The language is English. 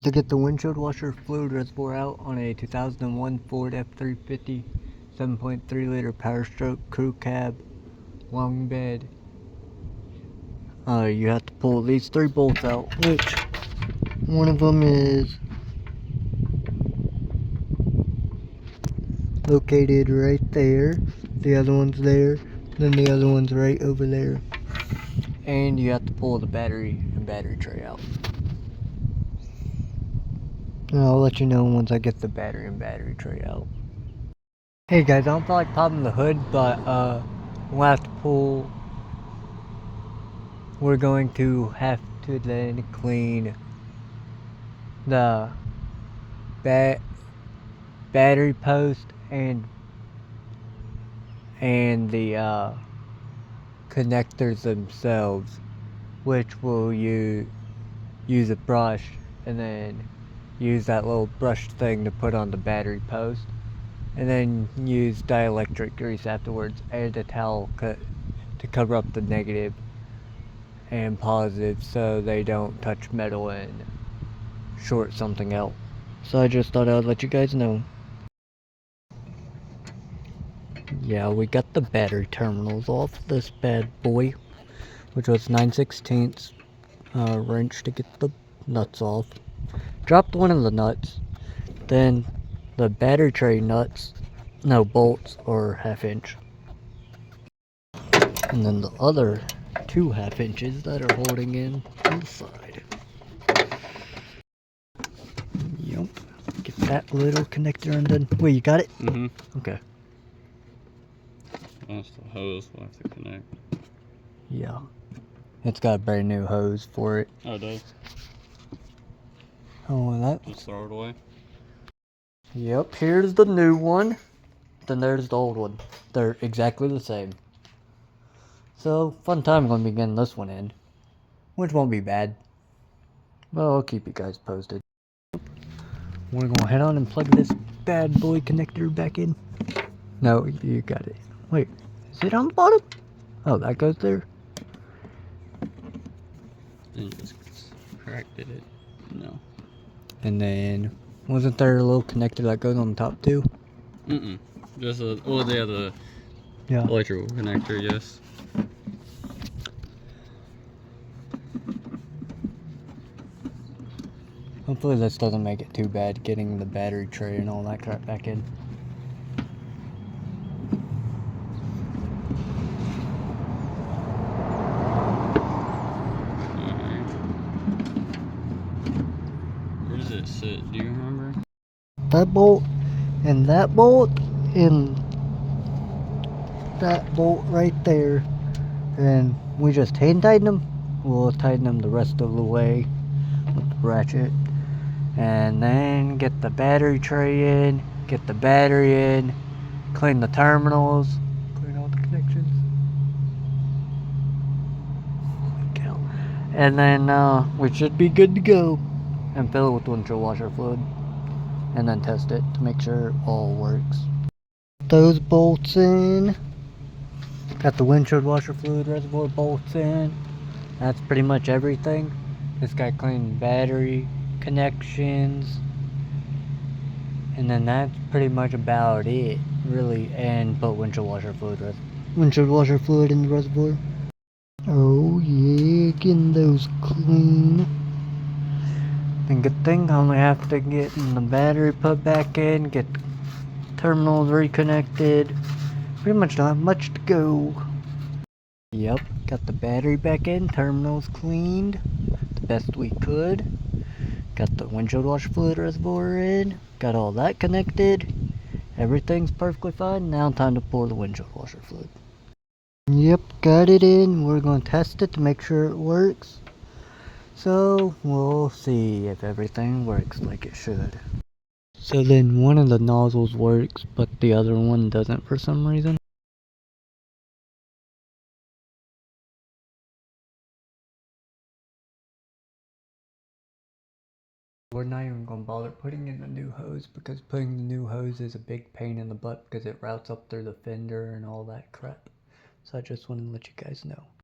To get the windshield washer fluid reservoir out on a 2001 Ford F350 7.3 liter Power Stroke crew cab long bed, you have to pull these 3 bolts out, which one of them is located right there, the other one's there, then the other one's right over there, and you have to pull the battery and battery tray out. And I'll let you know once I get the battery and battery tray out. Hey guys, I don't feel like popping the hood, but we'll have to pull. We're going to have to then clean the battery post and the connectors themselves, which will use a brush and then use that little brush thing to put on the battery post, and then use dielectric grease afterwards and a towel to cover up the negative and positive so they don't touch metal and short something out. So I just thought I would let you guys know. Yeah, we got the battery terminals off this bad boy, which was 9/16 wrench to get the nuts off. Dropped one of the nuts, then the battery tray bolts are 1/2 inch, and then the other 2 1/2 inches that are holding in on the side. Yep, get that little connector undone. Wait, you got it? Mm-hmm. Okay. That's the hose we'll have to connect. Yeah. It's got a brand new hose for it. Oh, it does? Oh, and that? Just throw it away? Yep, here's the new one. Then there's the old one. They're exactly the same. So, fun time gonna be getting this one in. Which won't be bad. Well, I'll keep you guys posted. We're gonna head on and plug this bad boy connector back in. No, you got it. Wait, is it on the bottom? Oh, that goes there? Then you just cracked it. No. And then, wasn't there a little connector that goes on the top too? Mm-mm. Just a, well, they have the electrical connector, yes. Hopefully this doesn't make it too bad getting the battery tray and all that crap back in. Alright. Where does it sit? Do you remember? That bolt and that bolt and that bolt right there, and we just hand tighten them. We'll tighten them the rest of the way with the ratchet, and then get the battery tray in, get the battery in, clean the terminals, clean all the connections, and then we should be good to go, and fill it with windshield washer fluid, and then test it to make sure it all works. Those bolts in. Got the windshield washer fluid reservoir bolts in. That's pretty much everything. Just got clean battery connections, and then that's pretty much about it, really. And put windshield washer fluid in the reservoir. Oh yeah, getting those clean. And good thing I only have to get the battery put back in, get the terminals reconnected. Pretty much not much to go. Yep, got the battery back in, terminals cleaned the best we could. Got the windshield washer fluid reservoir in, got all that connected. Everything's perfectly fine. Now time to pour the windshield washer fluid. Yep, got it in. We're going to test it to make sure it works. So we'll see if everything works like it should. So then one of the nozzles works, but the other one doesn't for some reason. We're not even going to bother putting in the new hose, because putting the new hose is a big pain in the butt because it routes up through the fender and all that crap. So I just wanted to let you guys know.